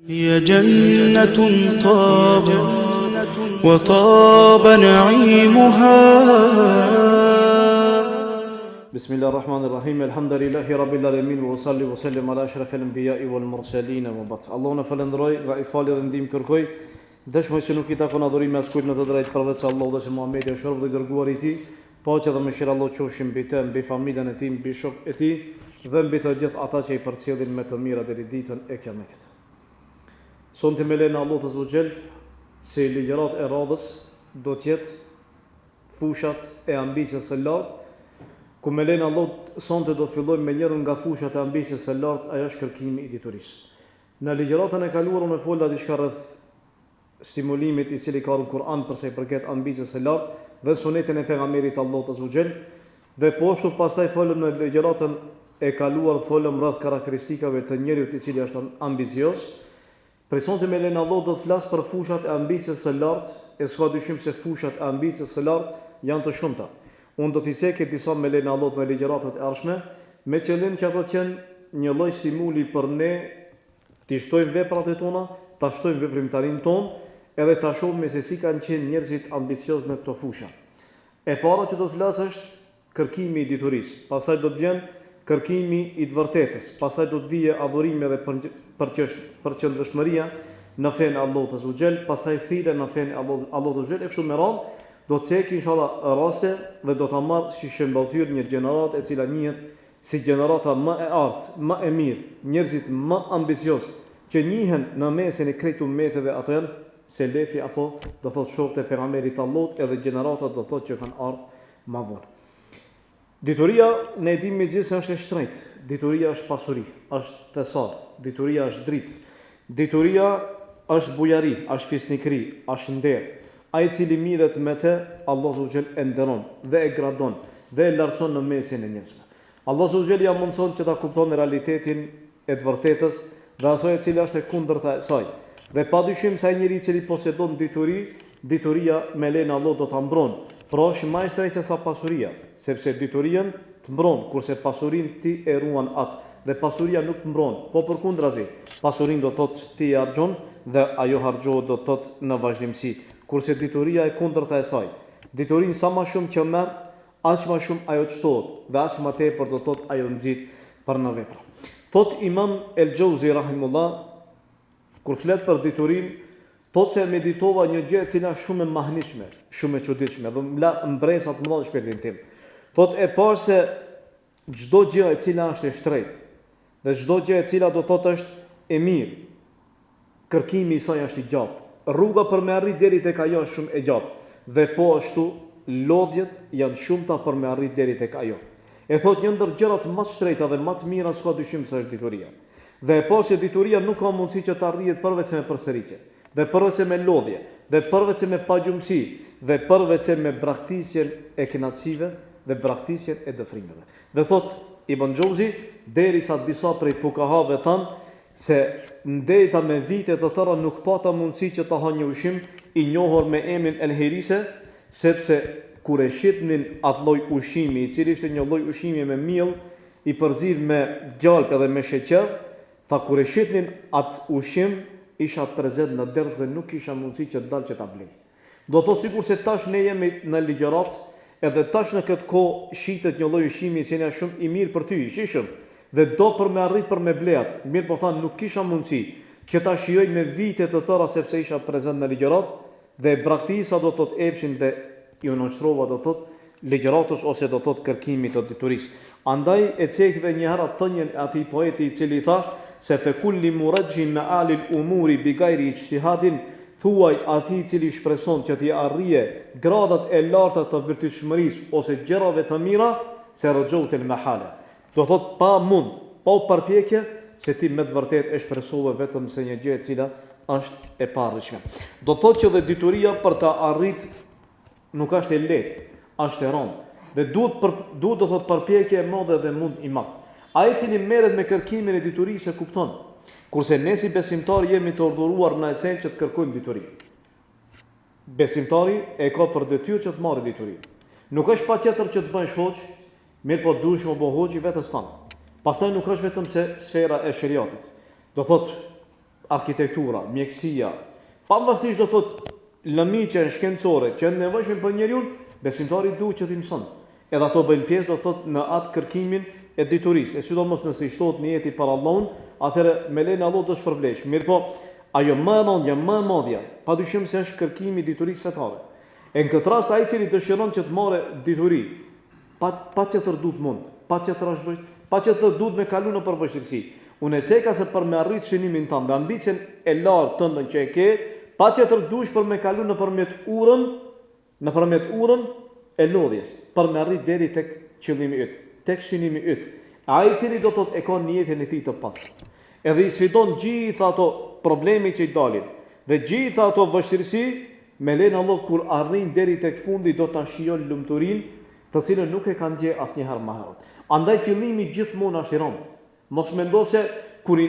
هي جنة طاب وطاب نعيمها. بسم الله الرحمن الرحيم. الحمد لله رب العالمين وصلي وسلم على أشرف الأنبياء والمرسلين وبعد. Allahun e falenderoj dhe i falë dhe ndihmë kërkoj. Dëshmoj se nuk i takon adhurimi askujt në të drejtë përveç Allahut dhe se Muhamedi është rob dhe dërguar i Tij. Paqja dhe mëshira Allah qofshin mbi të, mbi familjen e tij, mbi shokët e tij dhe mbi të gjithë ata që i përcjellin me të mira deri ditën e Kiametit. Sonte me lejen e Allahut azza wa xal, se ligjërat e radhës do të jetë fushat e ambicies së lartë. Ku me lejen e Allahut sonte do të fillojmë me njërin nga fushat e ambicies së lartë, ajo është kërkimi i diturisë. Në ligjëratën e kaluar unë fola diçka rreth stimulimit i cili ka në Kur'an për sa i përket ambicies së lartë dhe sunetin e pejgamberit Allahut azza wa xal, dhe po ashtu pastaj folëm në ligjëratën e kaluar folëm rreth karakteristikave të njeriut i cili është ambicioz. Presonte me lejen e Allahut do të flas për fushat e ambicies së lartë, e s'ka dyshim se fushat e ambicies së lartë janë të shumta. Unë do t'i seke disa me lejen e Allahut në ligjëratat e ardhshme, me qëllim që ato të jenë një lloj stimuli për ne t'i shtojmë veprat e tona, ta shtojmë veprimtarinë tonë, edhe ta shohim se si kanë qenë njerëzit ambicioz në këto fusha. E para që do të flas është kërkimi i diturisë, pastaj do të vjen kërkimi i të vërtetës, pastaj do të vijë adhurimi edhe për qëndrueshmëria në fenë e Allahut azza wa xal, pastaj thirrja në fenë e Allahut azza wa xal, e kështu me radhë. Do të cek inshallah raste dhe do ta marr si shembulltyr një gjenerat e cila njihet si gjenerata më e artë, më e mirë, njerëzit më ambicioz që njihen në mesin e krejt ummeteve, ato janë selefi apo do thotë shokët e pejgamberit Allahut, edhe gjeneratat do thotë që kanë ardhur më vonë. Dituria ne e dimë gjithë se është e shtrenjtë. Dituria është pasuri, është thesar, dituria është dritë. Dituria është bujari, është fisnikëri, është nder. Ai i cili mirret me të, Allahu xhel e nderon dhe e gradon dhe e lartëson në mesin e njerëzve. Allahu xhel ja mundson që ta kupton realitetin e të vërtetës dhe asaj e cila është e kundërta e saj. Dhe padyshim se ai njeriu i cili posedon dituri, dituria me lejen e Allahut do ta mbron. Pra është më e shtrenjtë se sa pasuria, sepse dituria të mbron, kurse pasurinë ti e ruan atë dhe pasuria nuk të mbron. Po përkundrazi, pasurinë do thotë ti e harxhon dhe ajo harxhohet do thotë në vazhdimsi. Kurse dituria e kundërta e saj. Diturinë sa më shumë që merr, aq më shumë ajo të shtohet dhe aq më tepër do thotë ajo nxit për në vepra. Thot Imam El-Jauzi rahimullah, kur flet për diturinë, thot se meditova një gjë e cila është shumë e mahnitshme, shumë e çuditshme, dhe më la mbresa të mëdha në shpirtin tim. Thot e parë se çdo gjë e cila është e shtrenjtë dhe çdo gjë e cila do thotë është e mirë, kërkimi i saj është i gjatë. Rruga për me arrit deri tek ajo është shumë e gjatë dhe po ashtu lodhjet janë shumëta për me arrit deri tek ajo. E thot një ndër gjërat më të shtrenjta dhe më të mira s'ka dyshim se është dituria. Dhe e po se dituria nuk ka mundësi që të arrihet përveç me përsëritje, dhe përveç me lodhje, dhe përveç me pagjumësi, dhe përveç me braktisjen e kënaqësive dhe braktisjen e dëfrimeve. Dhe thot Ibn Jauzi, derisa disa prej fukahave thanë se ndeta me vite të tëra nuk pata mundësi që të ha një ushqim i njohur me emrin El Herise, sepse kur e shitnin atë lloj ushqimi, i cili ishte një lloj ushqimi me miell, i përzier me gjalp edhe me sheqer, tha kur e shitnin atë ushqim, isha prezent në ders dhe nuk kisha mundësi që të dal që ta blej. Do thotë sikur se tash ne jemi në ligjërat, edhe tash në këtë kohë shitet një lloj ushqimi i cili është shumë i mirë për ty, i shishëm, dhe do për me arrit për me bleat. Mirë po thanë nuk kisha mundësi që ta shijoj me vite të tëra sepse isha prezent në ligjërat dhe braktisa do thot epshin dhe ju nënshtrova do thot ligjëratës ose do thot kërkimit të diturisë. Andaj e cek dhe një herë thënien e atij poeti i cili tha se fe kulli murajjin me alil umuri bi gajri ijtihadin, thuaj atij i cili shpreson që t'i arrije gradat e larta të virtytshmërisë ose gjërave të mira se rrxhout el mahala. Do thot pa mund, pa u përpjekje, se ti me të vërtet e shpresove vetëm se një gjë e cila është e parrishme. Do thot që dhe dituria për ta arrit nuk është e lehtë, është e rëndë. Dhe duhet do thot përpjekje e madhe dhe mund i madh. Ai i cili merret me kërkimin e diturisë e kupton. Kurse ne si besimtar jemi të urdhëruar në esencë që të kërkojmë dituri. Besimtari e ka për detyrë që të marrë dituri. Nuk është patjetër që të bësh hoç, mirë po duhesh më bëj hoxhi vetes tan. Pastaj nuk është vetëm se sfera e shariatit. Do thot arkitektura, mjekësia, pavarësisht do thot lëmiqen shkencore që janë nevojshme për njeriu, besimtari duhet që t'i mëson. Edhe ato bëjnë pjesë do thot në atë kërkimin e diturisë. E sidomos nëse i shtohet në jeti para Allahun, atëherë me lenin Allah do shpërblesh. Mirë po, ajo më e rëndja, më e madhja, padyshim se është kërkimi i diturisë fetare. E në këtë rast ai i cili dëshiron që të marrë dituri, pa tjetër duhet mund, pa tjetër duhet me kalu në përvështirësi. Unë e ceka se për me arrit shënimin tënd dhe ambicien e lartë tëndën që e ke, pa tjetër duhesh për me kalu nëpërmjet urën e lodhjes, për me arrit deri tek qëllimi yt, tek shënimi yt. Ai i cili do thot e ka niyetin e tij të pastër. Edhe i sfidon gjitha ato probleme që i dalin dhe gjitha ato vështirësi, me lenin Allah kur arrin deri tek fundi do ta shijon lumturinë, të cilën nuk e kanë gjë asnjëherë më herët. Andaj fillimi gjithmonë është i rëndë. Mos mendo se kur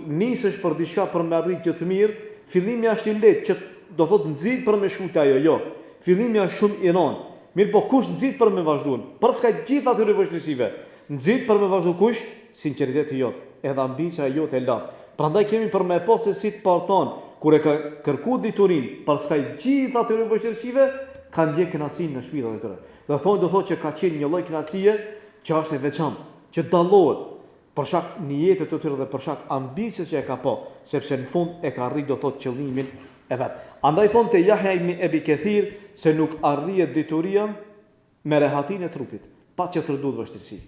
nisesh për diçka për me arrit gjë të mirë, fillimi është i lehtë që do thot nxit për me shkut ajo, jo. Fillimi është shumë i rëndë. Mirë po kush nxit për me vazhduan? Për s'ka gjithë atyre vështirësive. Nxit për me vazhdu kush? Sinqeriteti jot, edhe ambicia jote e lartë. Prandaj kemi për me po se si të parton, kur e ka kërku diturin, për s'ka gjithë atyre vështirësive, kanë gjë kënaqësinë në shpirtin e tyre. Do thotë që ka qenë një lloj kënaqësie që është e veçantë, që dallohet për shkak niyetit të tyre dhe për shkak ambicës që e ka po, sepse në fund e ka arritur do thotë qëllimin e vet. Andaj thonë te Yahya ibn Abi Kathir se nuk arrihet dituria me rehatinë e trupit, pa që të duhet vështirësi.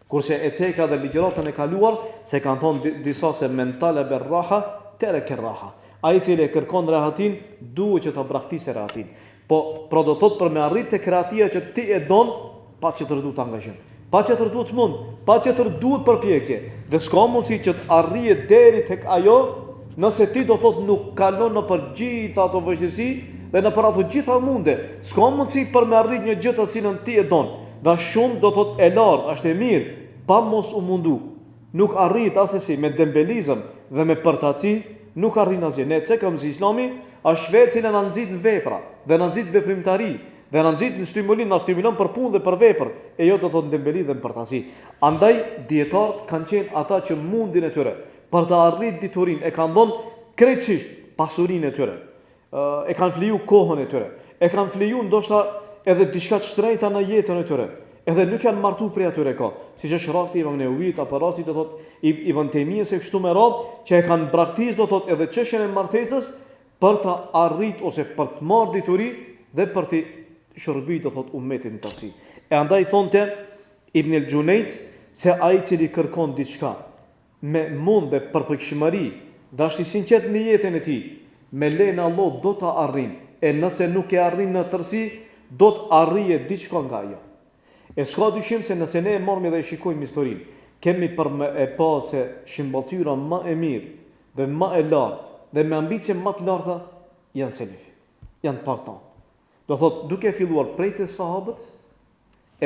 Kurse e ceka dhe ligjëratën e kaluar se kanë thonë disa se mentale berraha tereke raha. Ai i cili kërkon rehatin duhet që ta braktisë rehatin. Po do thot për me arrit te kreatia që ti e don, pa që të duhet angazhim. Pa që të duhet mund, pa që të duhet përpjekje. Dhe s'ka mundësi që të arrihet deri tek ajo, nëse ti do thot nuk kalon në për gjitha ato vështirësi dhe në për ato gjitha munde. S'ka mundësi për me arrit një gjë të cilën ti e don. Dhe shumë do thot e lartë, është e mirë, pa mos u mundu. Nuk arrit asesi me dembelizëm dhe me përtaci, nuk arrin asgjë. Ne cekëm si Islami, është vetë cilë në nxit në vepra, dhe në nxit veprimtari, dhe në nxit në stimulon për punë dhe për vepër, e jo do të dembeli dhe në përtasi. Andaj, dietarët kanë qenë ata që mundin e tyre, për të arrit diturin, e kanë dhënë krejtësisht pasurinë e tyre, e kanë fliju kohën e tyre, e kanë fliju ndoshta edhe diçka të shtrenjta në jetën e tyre, edhe nuk janë martu prej atyre ka, siç është rasti i Imam Neuvit apo rasti do thot Ibn Taymiyes e kështu me radhë, që e kanë braktisë do thot edhe çështjen e martesës për të arrit ose për të marrë dituri dhe për të shërbyer do thot ummetin të tij. E andaj thonte Ibn el-Junayt se ai i cili kërkon diçka me mund dhe përpikshmëri, dashni sinqert në jetën e tij, me lenë Allah do ta arrin. E nëse nuk e arrin në tërësi, do të arrihet diçka nga ajo. E s'ka dyshim se nëse ne e marrim dhe e shikojmë historinë, kemi për me e pa se shimbolltyra më e mirë dhe më e lartë dhe me ambicie më të larta janë selefi, janë parta. Do thot duke filluar prej të sahabët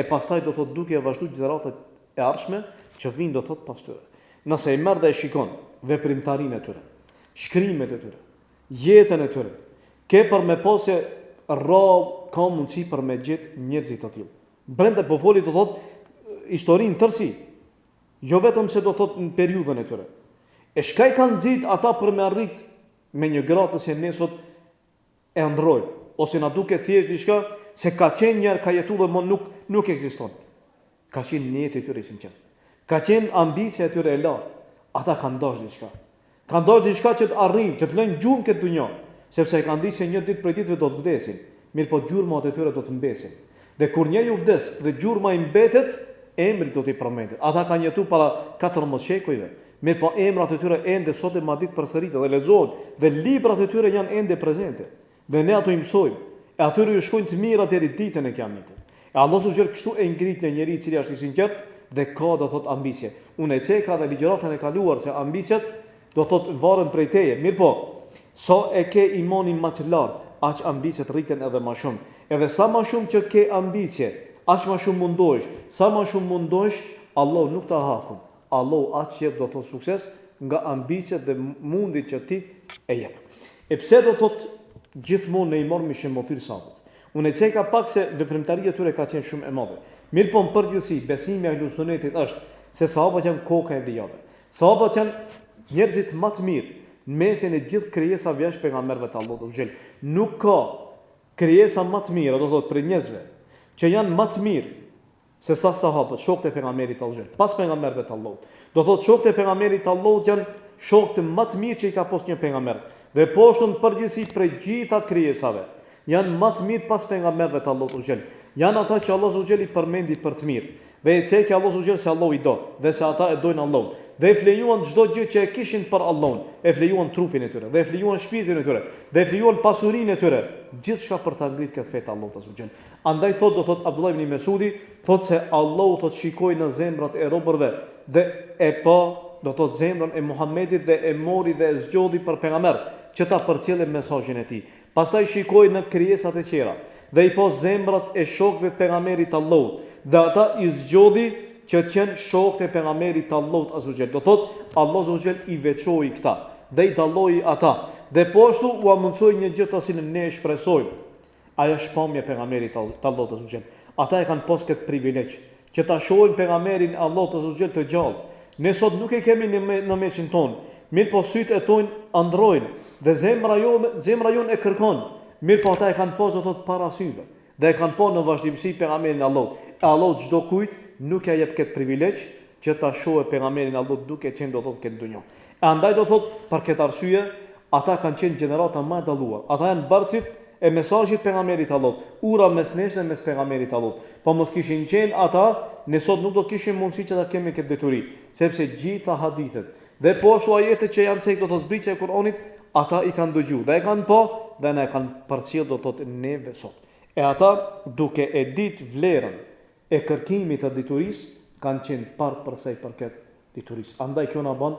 e pastaj do thot duke vazhduar gjeneratët e ardhshme që vinë do thot pas tyre. Nëse e merr dhe e shikon veprimtarinë e tyre, shkrimet e tyre, jetën e tyre, ke për me pa se ka mundësi për me gjetë njerëzit të tillë. Brenda po foli do thot historinë tërsi, jo vetëm se do thot në periudhën e tyre. E shkaj kanë nxit ata për me arrit me një gratë se ne sot e ndroj, ose na duket thjesht diçka se ka qenë njerë ka jetu dhe më nuk ekziston. Ka qenë një jetë e tyre sinqert. Ka qenë ambicia e tyre e lartë. Ata kanë dashur diçka. Kanë dashur diçka që të arrijnë, që të lënë gjumë këtë dunjë, sepse e kanë ditë se një ditë prej ditëve do të vdesin. Mirë po gjurmat e tyre do të mbesin. Dhe kur njeriu vdes dhe gjurma i mbetet, emri do t'i përmendet. Ata kanë jetuar para 14 shekujve. Mirë po emrat e tyre ende sot e madit përsëritet dhe lexohen dhe librat e tyre janë ende prezente. Dhe ne ato i mësojmë. E atyre ju shkojnë të mira deri ditën e Kiametit. E Allah subhanahu kështu e ngrit një njeri i cili është i sinqert dhe ka do thot ambicie. Unë e ceka dhe ligjëratën e kaluar se ambiciet do thot varen prej teje. Mirë po, sa e ke imanin më të lartë, aq ambicet rriten edhe më shumë. Edhe sa më shumë që ke ambicie, aq më shumë mundohesh. Sa më shumë mundohesh, Allah nuk ta hakun. Allah aq jep do thot sukses nga ambicet dhe mundi që ti e jep. E pse do thot gjithmonë ne i marrim shembull sahabët. Unë e ceka pak se veprimtaria e tyre ka qenë shumë e madhe. Mirë po në përgjithësi besimi i Ahlus Sunnetit është se sahabët janë koka e vlijave. Sahabët janë njerëzit më të mirë, në mesin e gjithë krijesave jashtë pejgamberëve të Allahut xhel. Nuk ka krijesa më të mirë, do thotë për njerëzve, që janë më të mirë se sa sahabët, shokët e pejgamberit të Allahut, pas pejgamberëve të Allahut. Do thotë shokët e pejgamberit të Allahut janë shokët më të mirë që i ka pas një pejgamber. Dhe po ashtu në përgjithësi për gjitha krijesave janë më të mirë pas pejgamberëve të Allahut xhel. Janë ata që Allahu xhel i përmendi për të mirë. Dhe e cekë Allahu xhel se Allahu i do, dhe se ata e dojnë Allahun. Dhe e flejuan çdo gjë që e kishin për Allahun, e flejuan trupin e tyre, dhe e flejuan shpirtin e tyre, dhe e flejuan pasurinë e tyre, gjithçka për ta ngritur këtë fetë Allahut azza xhel. Andaj do thot Abdullah ibn Mesudi, thot se Allahu thot shikoi në zemrat e robërve dhe e pa, do thot zemrën e Muhamedit dhe e mori dhe e zgjodhi për pejgamber që ta përcjellë mesazhin e tij. Pastaj shikoi në krijesat e tjera dhe i pa zemrat e shokëve të pejgamberit Allahut, dhe ata i zgjodhi që të qenë shokët e pejgamberit të Allahut azza xhel. Do thot Allahu azza xhel i veçoi këta dhe i dalloi ata. Dhe po ashtu u mundsoi një gjë të cilën ne e shpresojmë. Ajo shpamje pejgamberit të Allahut azza xhel. Ata e kanë pas këtë privilegj që ta shohin pejgamberin Allahut azza xhel të gjallë. Ne sot nuk e kemi në mesin ton, mirë po sytë e tonë ndrojnë dhe zemra jonë e kërkon. Mirë po ata e kanë pas do thot para syve dhe e kanë pa në vazhdimsi pejgamberin Allahut. E Allahut çdo kujt nuk ja jep këtë privilegj që ta shohë pejgamberin Allahut duke qenë do thot këtë dunjë. E andaj do thot për këtë arsye ata kanë qenë gjenerata më të dalluar. Ata janë barcit e mesazhit pejgamberit Allahut. Ura mes nesh dhe mes pejgamberit Allahut. Po mos kishin qenë ata, ne sot nuk do kishim mundësi që ta kemi këtë deturi, sepse gjitha hadithet dhe po ashtu ajetet që janë cek do të zbritje e Kur'anit, ata i kanë dëgjuar dhe e kanë pa dhe ne e kanë përcjell do thot neve sot. E ata duke e ditë vlerën e kërkimit të diturisë kanë qenë parë për sa i përket diturisë. Andaj kjo na bën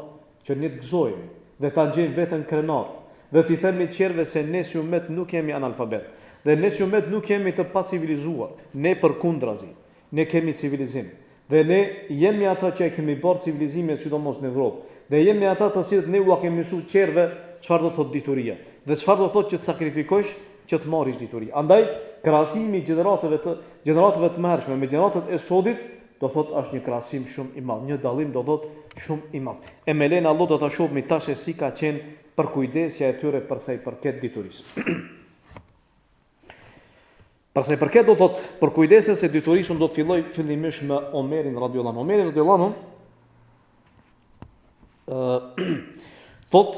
që ne të gëzojmë dhe ta gjejmë veten krenar dhe t'i themi qerve se ne si umet nuk jemi analfabet dhe ne si umet nuk jemi të pacivilizuar, ne përkundrazi, ne kemi civilizim dhe ne jemi ata që e kemi bërë civilizimin sidomos në Evropë dhe jemi ata të cilët ne u kemi mësuar qerve çfarë do thot dituria dhe çfarë do thot që të sakrifikosh që të marrish dituri. Andaj krahasimi i gjeneratëve të mëhershme me gjeneratat e sodit do thot është një krahasim shumë i madh, një dallim do thot shumë i madh. E me lenë Allah do ta shohim tash se si ka qenë për kujdesja e tyre për sa i përket diturisë. Për sa i përket do thot për kujdesjen se diturisë do të filloj fillimisht me Omerin radhiyallahu anhu. Omeri radhiyallahu anhu thot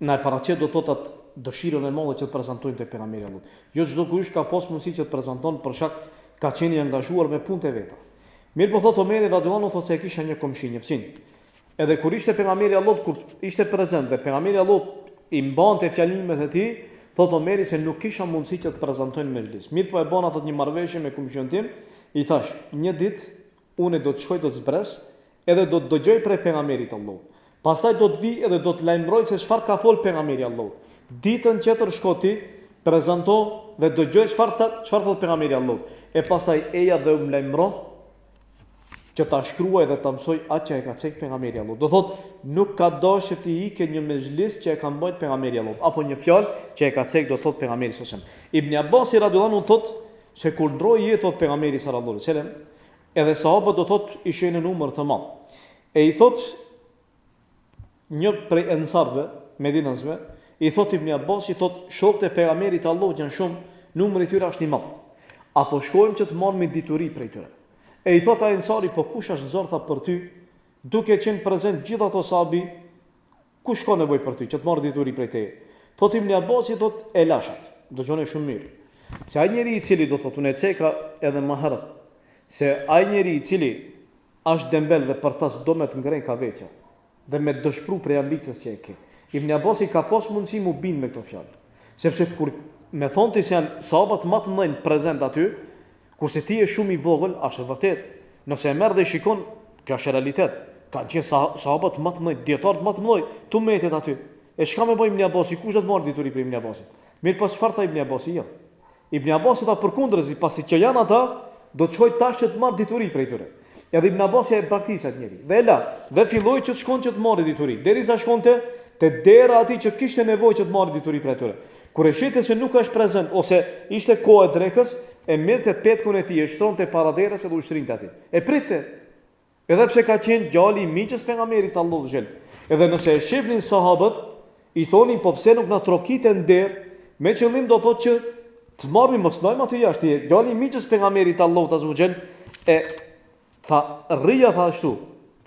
na paraqet do thot atë dëshirën e madhe që të prezantojnë te pejgamberi Allahut. Jo çdo kush ka pas mundësi që të prezanton për shkak ka qenë i angazhuar me punët e veta. Mirë po thot Omeri radhiyallahu anhu thot se kisha një komshi, një fëmijë. Edhe kur ishte pejgamberi Allahut, kur ishte prezant dhe pejgamberi Allahut i mbante fjalimet e tij, thot Omeri se nuk kisha mundësi që të prezantojnë në mezhlis. Mirë po e bën atë një marrëveshje me komshin tim, i thash, një ditë unë do të shkoj do të zbres, edhe do të dëgjoj prej pejgamberit Allahut. Pastaj do të vi edhe do të lajmëroj se çfarë ka fol pejgamberi Allahut. Ditën tjetër shkoti, prezanto dhe dëgjoj çfarë thot pejgamberi Allahut. E pastaj eja dhe u lajmëro që ta shkruaj dhe ta mësoj atë që e ka thënë pejgamberi Allahut. Do thot nuk ka dashur të ikë një mezhlis që e ka mbajtur pejgamberi Allahut, apo një fjalë që e ka thënë do thot pejgamberi sallallahu alajhi wasallam. Ibn Abbas radhiyallahu anhu thot se kur ndroi jetë thot pejgamberi sallallahu alajhi wasallam, edhe sahabët do thot ishin në numër të madh. E i thot një prej ensarve, medinasve, i thot Ibn Abbas, i thot shokët e pejgamberit Allahut janë shumë, numri i tyre është i madh. Apo shkojmë që të marrim dituri prej tyre. E i thot ai ensari, po kush është zorta për ty, duke qenë prezant gjithë ato sahabi, kush ka nevojë për ty që të marrë dituri prej teje? Thot Ibn Abbas, i thot e lashat. Dëgjoni shumë mirë. Se ai njeri i cili do thot unë e ceka edhe më herët, se ai njeri i cili është dembel dhe për tas do me të ngrej ka vetja dhe me dëshpru prej ambicës që e ke. Ibn Abbasi ka pas mundësi mu bin me këto fjalë. Sepse kur me thonë të se janë sahabat më të mëdhenj prezent aty, kurse ti je shumë i vogël, është vërtet. Nëse e merr dhe shikon, kjo është realitet. Kanë qenë sahabat më të mëdhenj, dietarët më të mëdhenj, tu metet aty. E çka më bëj Ibn Abbasi, kush do të marrë dituri për Ibn Abbasin? Mirë, pas çfarë tha Ibn Abbasi? Jo. Ibn Abbasi tha përkundërzi, pasi që janë ata, do të shkoj tash që të marr dituri prej tyre. Edhe Ibn Abbasi e praktikoi njëri. Dhe filloi që të shkon që të marrë dituri, derisa shkonte te dera atij që kishte nevojë që të marrë dituri prej tyre. Kur e shihte se nuk është prezant ose ishte kohë e drekës, e merrte petkun e tij, e shtronte para derës edhe u shtrinte atij. E pritte. Edhe pse ka qenë djali i miqës pejgamberit Allahu xhel. Edhe nëse e shifnin sahabët, i thonin po pse nuk na trokiten der, me qëllim do thotë që të marrim mos ndajmë aty jashtë. Djali i miqës pejgamberit Allahut azza wa xal e tha rria tha ashtu,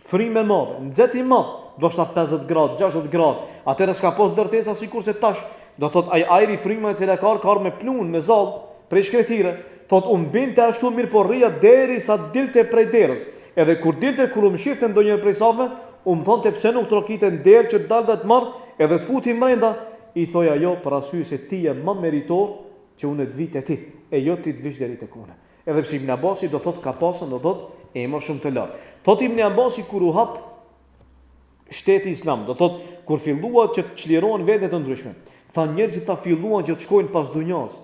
frime e madhe, nxehtë i madh, do shta 50 gradë, 60 gradë. Atëherë s'ka pas ndërtesa sikurse tash, do thotë ai ajri frima e cila ka me plun, me zall, prej shkretire, thotë binte ashtu mirë po rria derisa dilte prej derës. Edhe kur dilte kur shifte ndonjë prej safve, thonte pse nuk trokiten derë që dalë të marr, edhe të futi brenda, i thoja jo për arsye se ti je më meritor që unë të vite ti, e jo ti të vish deri tek unë. Edhe pse Ibn Abasi do thotë ka pasën, do thotë emër shumë të lartë. Thotë Ibn Abasi kur u hap shteti islam, do thotë kur filluan që të çlirohen vende të ndryshme. Tha njerëzit ta filluan që të shkojnë pas dunjas.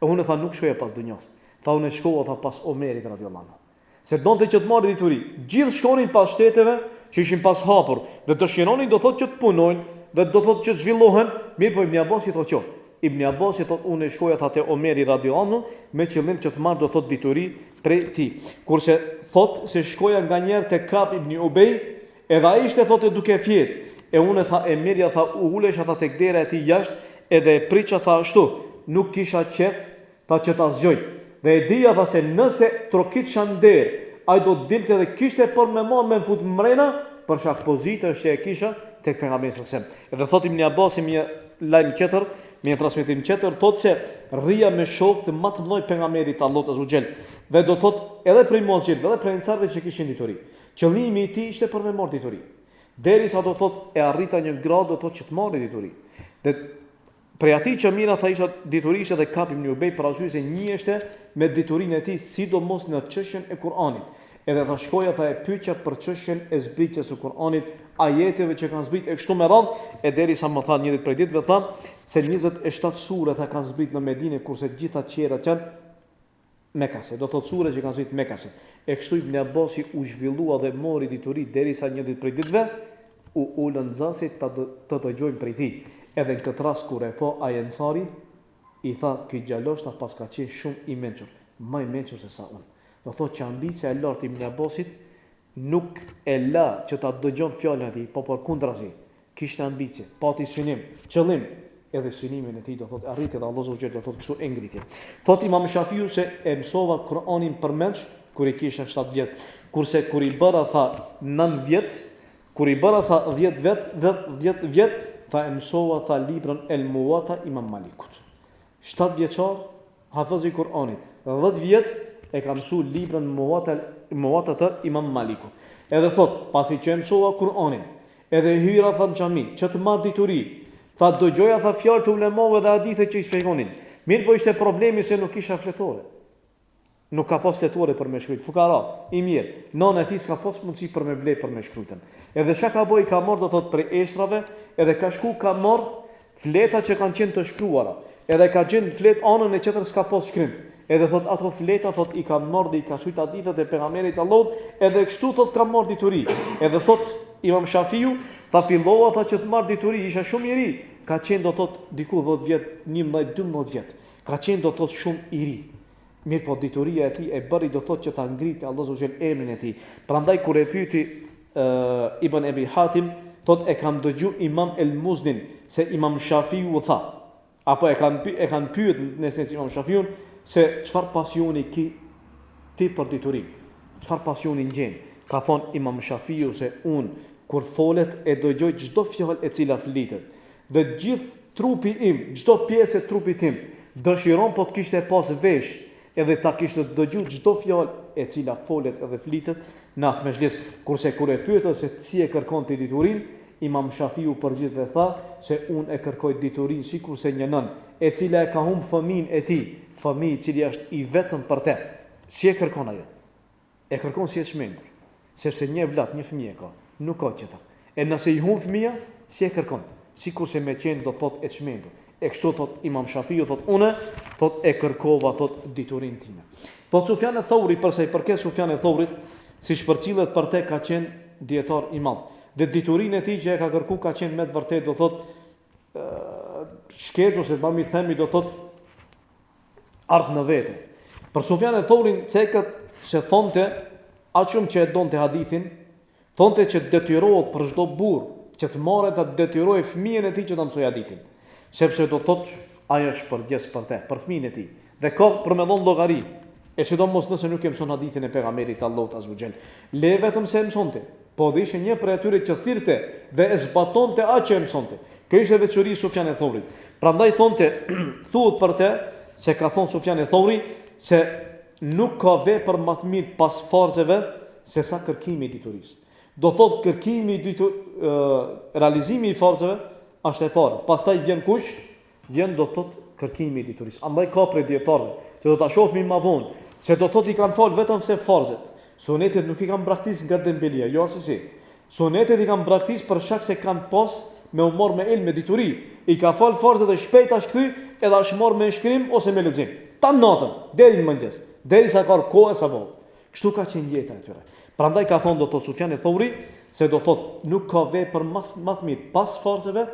E unë tha nuk shkoja pas dunjas. Tha unë shkova tha pas Omerit radhiyallahu anhu. Se donte që të marrë dituri. Gjithë shkonin pas shteteve që ishin pas hapur dhe dëshironin do thotë që të punojnë dhe do thotë që të zhvillohen, mirë po Ibn Abasi thotë që Ibn Abasi thotë unë shkoja tha te Omeri radhiyallahu anhu me qëllim që të marrë do thotë dituri prej tij. Kurse thotë se shkoja nganjëherë te Kab ibn Ubej, edhe ai ishte thotë duke fjet. E unë tha Emirja tha ulesha tha tek dera e tij jashtë edhe e priça tha ashtu, nuk kisha qef tha që ta zgjoj. Dhe e dija tha se nëse trokit shander, ai do të dilte dhe kishte për me marrë me fut mrena, për shkak pozitës që e kisha tek pejgamberi sallallahu alajhi wasallam. Edhe thotë Ibn Abasi me lajm tjetër, me transmetim tjetër, thotë se rria me shok të më të mëdhenj pejgamberit Allahut azza xal. Dhe do thotë edhe prej muhaxhirëve, edhe prej ansarëve që kishin dituri. Qëllimi i tij ishte për me marrë dituri. Derisa do thotë e arrita një gradë do thotë që të marrë dituri. Dhe prej atij që mira tha isha dituri ishte dhe Kab ibn Ubej për arsye se njiheshte me diturinë e tij sidomos në çështjen e Kuranit. Edhe tha shkoja tha e pyetja për çështjen e zbritjes së Kuranit, ajeteve që kanë zbrit e kështu me radhë, e derisa më tha njëri prej ditëve tha se 27 sure tha kanë zbrit në Medinë kurse të gjitha tjerat janë Mekase. Do thotë sure që kanë zbrit Mekase. E kështu Ibn Abasi u zhvillua dhe mori dituri derisa një ditë prej ditëve u ulën nxënësit të dëgjojnë prej tij. Edhe në këtë rast kur e po ai Ensari i tha ky xhalosh ta paska qenë shumë i mençur, më i mençur se sa unë. Do thotë që ambicia e lartë e Ibn Abbasit nuk e la që ta dëgjon fjalën e tij, po përkundrazi, kishte ambicie, pati synim, qëllim, edhe synimin e tij do thotë arriti dhe Allahu subhanahu do thotë kështu e ngriti. Thotë Imam Shafiu se e mësova Kur'anin përmendsh kur i kisha 7 vjet, kurse kur i bëra tha 9 vjet, kur i bëra tha 10 vjet tha e mësova tha librin El Muwatta Imam Malikut. 7 vjeçar hafiz i Kur'anit, 10 vjet e ka mësu librin Muwatta të Imam Malikut. Edhe thot, pasi që e mësova Kur'anin, edhe hyra tha në xhami, që të marr dituri, tha dëgjoja tha fjalë të ulemave dhe hadithe që i shpjegonin. Mirë po ishte problemi se nuk kisha fletore. Nuk ka pas fletore për me shkruajt. Fukara, i mirë, nana e tij s'ka pas mundësi për me ble për me shkruajtën. Edhe çka ka bëj ka marr do thot prej eshtrave, edhe ka shku ka marr fleta që kanë qenë të shkruara. Edhe ka gjenë flet anën e tjetër s'ka pas shkrim. Edhe thot ato fleta thot i ka marr dhe i ka shujt hadithet e pejgamberit Allahut, edhe kështu thot ka marr dituri. Edhe thot Imam Shafiu, tha fillova tha që të marr dituri, isha shumë i ri. Ka qenë do thot diku 10 vjet, 11-12 vjet. Ka qenë do thot shumë i ri. Mirë po dituria e tij e bëri do thot që ta ngritë Allahu subhanahu emrin e tij. Prandaj kur e pyeti Ibn Abi Hatim, thot e kam dëgju Imam El-Muznin se Imam Shafiu tha, apo e kanë pyet në esencë Imam Shafiun se çfarë pasioni ti për diturin, çfarë pasioni ngjen. Ka thon Imam Shafiu se unë kur folet e dëgjoj çdo fjalë e cila flitet. Dhe gjithë trupi im, çdo pjesë e trupit tim dëshiron po të kishte pas vesh, edhe ta kishte dëgju çdo fjalë e cila folet edhe flitet në atë mezhlis. Kurse kur e pyetën se si e kërkon ti diturin, Imam Shafiu përgjigj dhe tha se unë e kërkoj diturin sikurse një nën e cila e ka humb fëmijën e tij, fëmijë i cili është i vetëm për te. Si e kërkon ajo? E kërkon si e çmendur, sepse një vlat, një fëmijë ka, nuk ka tjetër. E nëse i humb fëmia, si e kërkon? Sikurse me qenë do thot e çmendur. E kështu thot Imam Shafiu, thot unë thot e kërkova thot diturin time. Thot Sufjan al-Thauri, përsa i përket Sufjan al-Thaurit, si shpërcillet për te ka qenë dietar i madh. Dhe diturinë e tij që e ka kërku ka qenë me të vërtet do thot shkeç ose bami themi do thot ardh në vete. Për Sufjan al-Thaurin cekët se thonte aq shumë që e donte hadithin, thonte që detyrohet për çdo burr që të marrë ta detyroj fëmijën e tij që ta mësojë hadithin. Sepse do thotë ajo është përgjes për te, për fëmijën e tij. Dhe ka për me dhon llogari. E sidomos nëse nuk e mëson hadithin e pejgamberit Allahut azza wa xal. Le vetëm se e mësonte, po dhe ishte një prej atyre që thirrte dhe e zbatonte atë që e mësonte. Kjo ishte veçori Sufjan e Thaurit. Prandaj thonte, thuhet për te se ka thon Sufjan e Thauri se nuk ka vepër më të mirë pas farzeve se sa kërkimi i diturisë. Do thot kërkimi i realizimi i farzeve është e parë. Pastaj vjen kush? Vjen do thot kërkimi i diturisë. Andaj ka prej dietarëve që do ta shohim më vonë se do thot i kanë fal vetëm se farzet. Sunetet nuk i kanë braktis nga dembelia, jo asesi. Sunetet i kanë braktis për shkak se kanë pas me u marr me ilm me dituri. I ka fal farzet e shpejt as kthy edhe as marr me shkrim ose me lexim. Tan natën deri në mëngjes, derisa ka kohë sa vonë. Kështu ka qenë jeta e tyre. Prandaj ka thonë do thot Sufjan e Thauri se do thot nuk ka vepër më të mirë pas farzeve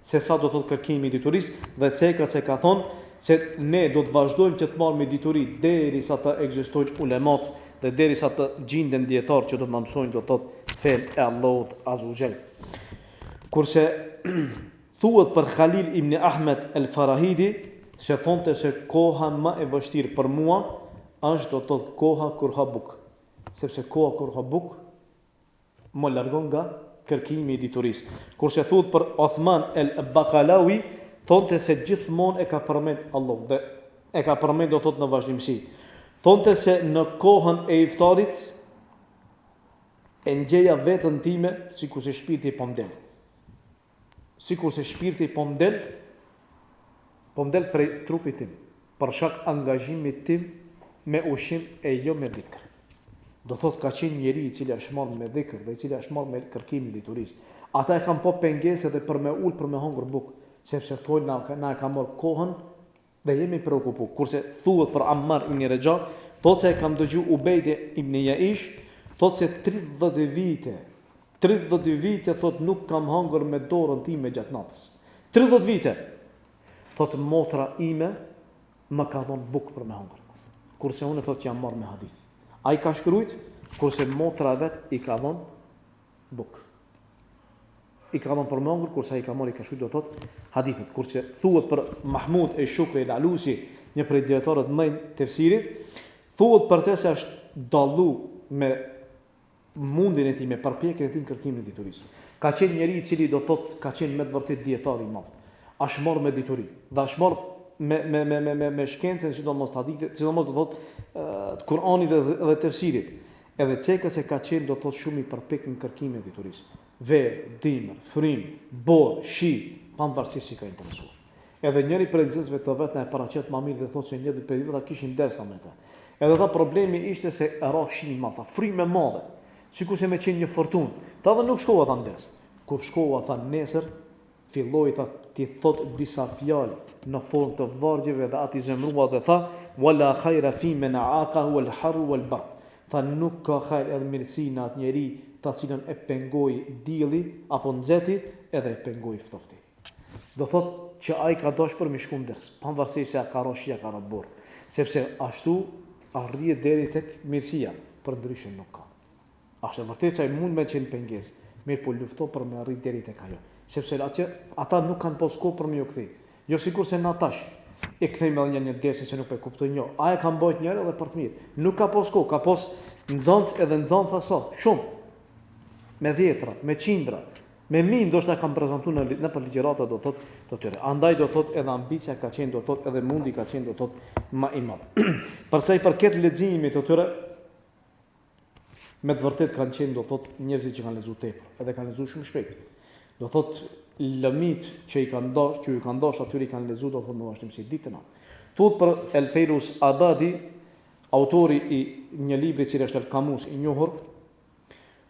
se sa do thot kërkimi i diturisë dhe ceka se ka thonë se ne do të vazhdojmë që të marrim me dituri derisa të ekzistojnë ulemat dhe derisa të gjenden dietar që do të na mësojnë do thot fen e Allahut azza wa jall. Kurse thuhet për Khalil ibn Ahmed el-Farahidi se thonte se koha më e vështirë për mua është do thot koha kur ha buk. Sepse koha kur ha buk më largon nga kërkimi i diturisë. Kurse thuhet për Uthman el-Baqalawi, thonte se gjithmonë e ka përmend Allah dhe e ka përmend do thot në vazhdimsi. Thonte se në kohën e iftarit e ngjeja veten time sikur se shpirti po mdel. Sikur se shpirti po mdel prej trupit tim, për shkak angazhimit tim me ushqim e jo me dhikr. Do thot ka qenë njeri i cili është marrë me dhikr dhe i cili është marrë me kërkimin e diturisë. Ata e kanë po pengese dhe për me ul, për me hongër buk, sepse thonë na e ka marrë kohën dhe jemi preokupu. Kurse thuhet për Ammar ibn Reja, thot se e kam dëgju Ubejde ibn Jaish, thot se 30 vite thot nuk kam hongër me dorën time gjatë natës. 30 vite. Thot motra ime më ka dhënë buk për me hongër. Kurse unë thot që jam marrë me hadith. Ai ka shkruajt, kurse motra vet i ka dhënë buk. I ka dhënë për me hongër, kurse ai ka marrë i ka shkruajt do thot hadithet. Kurse thuhet për Mahmud e Shukri el-Alusi, një prej dietarëve të mëdhenj të tefsirit, thuhet për të se është dallu me mundin e tij, me përpjekjen e tij në kërkimin e diturisë. Ka qenë njeri i cili do thot ka qenë me të vërtet dietar i madh. Është marrë me dituri, dhe është marrë me shkencën, sidomos hadithet, sidomos do thot Kur'anit dhe tefsirit. Edhe ceka se ka qenë do thot shumë i përpjekshëm në kërkimin e diturisë. Verë, dimër, frym, borë, shi, pavarësisht si ka interesuar. Edhe njëri prej nxënësve të vet na e paraqet më mirë dhe thotë se një prej viteve kishin dersa me të. Edhe tha problemi ishte se ra shi më tha, frymë e madhe. Sikur se më qenë një fortunë. Tha dhe nuk shkova tha ndes. Kur shkova tha nesër, filloi tha ti thot disa fjalë në formë të vargjeve dhe ati zemrua dhe tha wala khayra fi man aqahu wal harru wal bard. Tha nuk ka hajr edhe mirësi në atë njeri ta cilën e pengoi dielli apo nxehti edhe e pengoi ftofti. Do thot që ai ka dashur për mi shku nders, pavarësisht se ka roshia ka rabur, sepse ashtu arrihet deri tek mirësia, për ndryshe nuk ka. Ashtu vërtet se ai mund me qenë pengesë, mirë po lufto për me arrit deri tek ajo, sepse ata nuk kanë pas kohë për me ju kthy. Jo sikur se na tash e kthejmë edhe një desë që nuk e kuptoj një. Ai ka mbajt njëra edhe për të mirë. Nuk ka pas kohë, ka pas nxënës edhe nxënësa sa, shumë. Me dhjetra, me qindra, me mijë ndoshta kanë prezantuar në për ligjërata do thotë të tyre. Andaj do thotë edhe ambicia ka qenë do thotë edhe mundi ka qenë do thotë më i madh. Për sa i përket leximit të tyre, me të vërtet kanë qenë do thotë njerëz që kanë lexuar tepër, edhe kanë lexuar shumë shpejt. Do thotë lëmit që i kanë dashur atyre i kanë lexuar do thotë në vazhdimsi ditën. Thuhet për El Feiruz Abadi, autori i një libri i cili është El Kamus i njohur,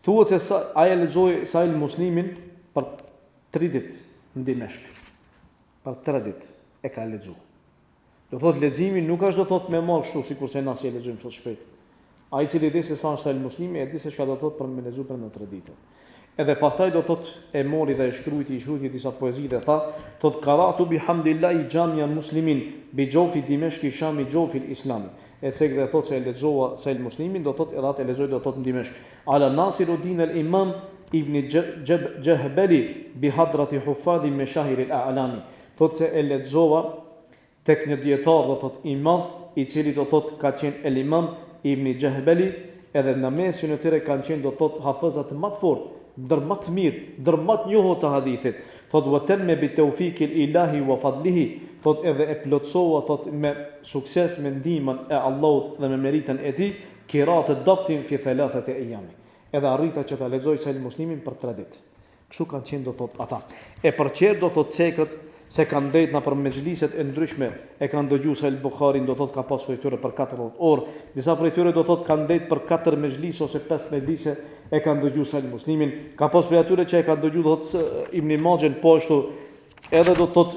thuhet se ai e lexoi Sahih Muslimin për 3 ditë në Dimeshk. Për 3 ditë e ka lexuar. Do thotë leximi nuk është do thotë me marr kështu sikurse na si e lexojmë sot shpejt. Ai i cili di se sa është Sahih Muslimi e di se çka do thotë për me lexuar për në 3 ditë. Edhe pastaj do thotë e mori dhe e shkruajti disa poezi dhe tha, thotë qara'tu bihamdillahi jamia muslimin bi jawfi Dimeshki shami jawfi al-islam. E cek dhe thotë se e lexova Sahih Muslimin, do thotë edhe atë e lexoj do thotë në Dimeshk. Ala Nasiruddin al-Imam ibn Jahbali bi hadrati Hufadi me Shahir al-A'lami. Thot se e lexova tek një dietar do thot i madh i cili do thot ka qenë el Imam ibn Jahbali, edhe në mesin e tyre kanë qenë do thot hafezat më të fortë, ndër më të mirë, ndër më të njohur të hadithit. Thot wa tamma bi tawfiqil ilahi wa fadlihi, thot edhe e plotsova thot me sukses me ndihmën e Allahut dhe me meritën e tij, kirat ad-dabtin fi thalathati ayami. Edhe arrita që ta lexoj Sahih Muslimin për 3 ditë. Kështu kanë qenë do thot ata. E përqer do thot cekët se kanë drejt në për mezhliset e ndryshme, e kanë dëgjuar Sahih Buharin do thot ka pas prej tyre për 14 orë, disa prej tyre do thot kanë drejt për 4 mezhlise ose 5 mezhlise e kanë dëgjuar Sahih Muslimin, ka pas prej atyre që e kanë dëgjuar do thot Ibn Majah po ashtu, edhe do thot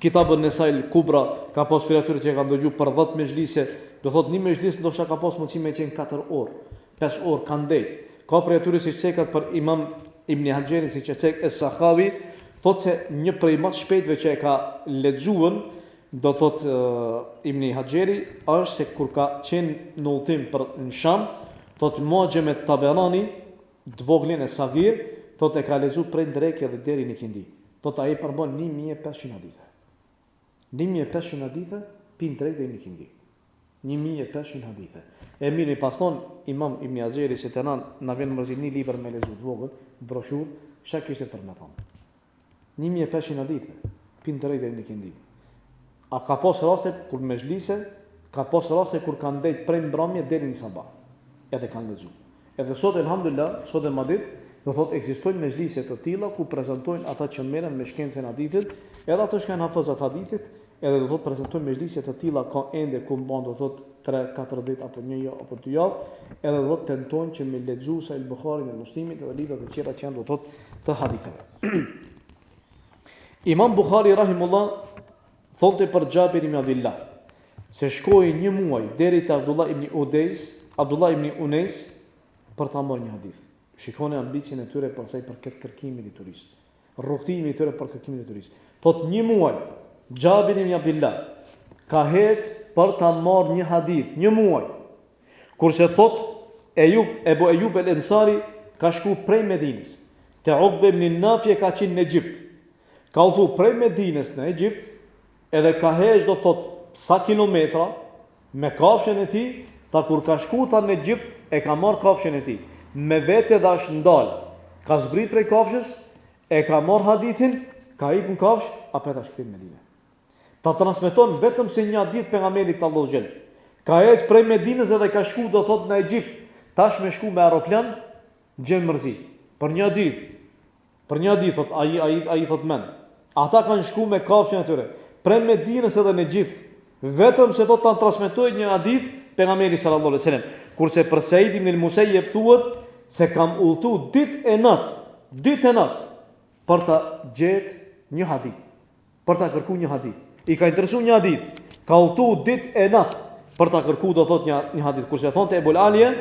Kitabun Nesai Kubra, ka pas prej atyre që e kanë dëgjuar për 10 mezhlise, do thot një mezhlis ndoshta ka pas mundësi me qenë 4 orë, 5 orë kanë drejt. Ka prej atyre si cekat për Imam Ibn Haxherin, si që cek Es-Sakhawi, thot se një prej më të shpejtëve që e ka lexuar, do thot Ibn Haxheri, është se kur ka qenë në udhtim për në Sham, thot Muhaxhem Taberani, dvoglin e Sagir, thot e ka lexuar prej Drekë dhe deri në Kindi. Thot ai përbën 1500 hadithe. 1500 hadithe pin Drekë deri në Kindi. 1500 hadithe. E mirë pas thon Imam Ibn Haxheri se të na vjen mërzit një libër me lexuar vogël, broshur, çka kishte për më thonë. 1500 hadithe, pin Drekë deri në Kindi. A ka pas raste kur mezhlise, ka pas raste kur kanë ndejt prej mbrëmje deri në sabah. Edhe kanë lexuar. Edhe sot elhamdulillah, sot e madit, do thot ekzistojnë mezhlise të tilla ku prezantojnë ata që merren me shkencën e hadithit, edhe ato që kanë hafezat hadithit, edhe do thot prezantojnë mezhlise të tilla ka ende ku mban do thot 3-4 ditë apo 1 javë apo 2 javë, edhe do thot tentojnë që me lexu Sahih Buharin e Muslimit dhe librat e tjera që janë do thot të haditheve. Imam Buhari rahimullah thonte për Xhabir ibn Abdullah se shkoi një muaj deri te Abdullah ibn Unais për ta marrë një hadith. Shikoni ambicien e tyre për sa i përket kërkimit të turist. Rrugtimi i tyre për kërkimin e turist. Thot një muaj Xhabir ibn Abdullah ka hecë për ta marrë një hadith, një muaj. Kurse thot Ebu Ejub el-Ensari ka shku prej Medinës. Te Uqbe ibn Nafi ka qenë në Egjipt. Ka udhëtu prej Medinës në Egjipt, edhe ka heqë do thot sa kilometra me kafshën e tij, ta kur ka shku ta në Egjipt e ka marrë kafshën e tij. Me vete dhe është ndalë, ka zbrit prej kafshës, e ka marrë hadithin, ka ip në kafsh, apet është këtim Medinë. Ta transmeton vetëm se një ditë pejgamberit Allahu xhel. Ka ecë prej Medinës edhe ka shku do thot në Egjipt, tash me shku me aeroplan, vjen mërzi. Për një ditë thot ai thot mend. Ata kanë shku me kafshën e tyre prej Medinës edhe në Egjipt, vetëm se do ta transmetojë një hadith pejgamberi sallallahu alaihi wasallam. Kurse për Said ibn al-Musayyib thuhet se kam udhëtu ditë e natë për ta gjetë një hadith, për ta kërkuar një hadith. I ka interesuar një hadith, ka udhëtu ditë e natë për ta kërkuar do thot një hadith. Kurse thonte Ebul Aliya,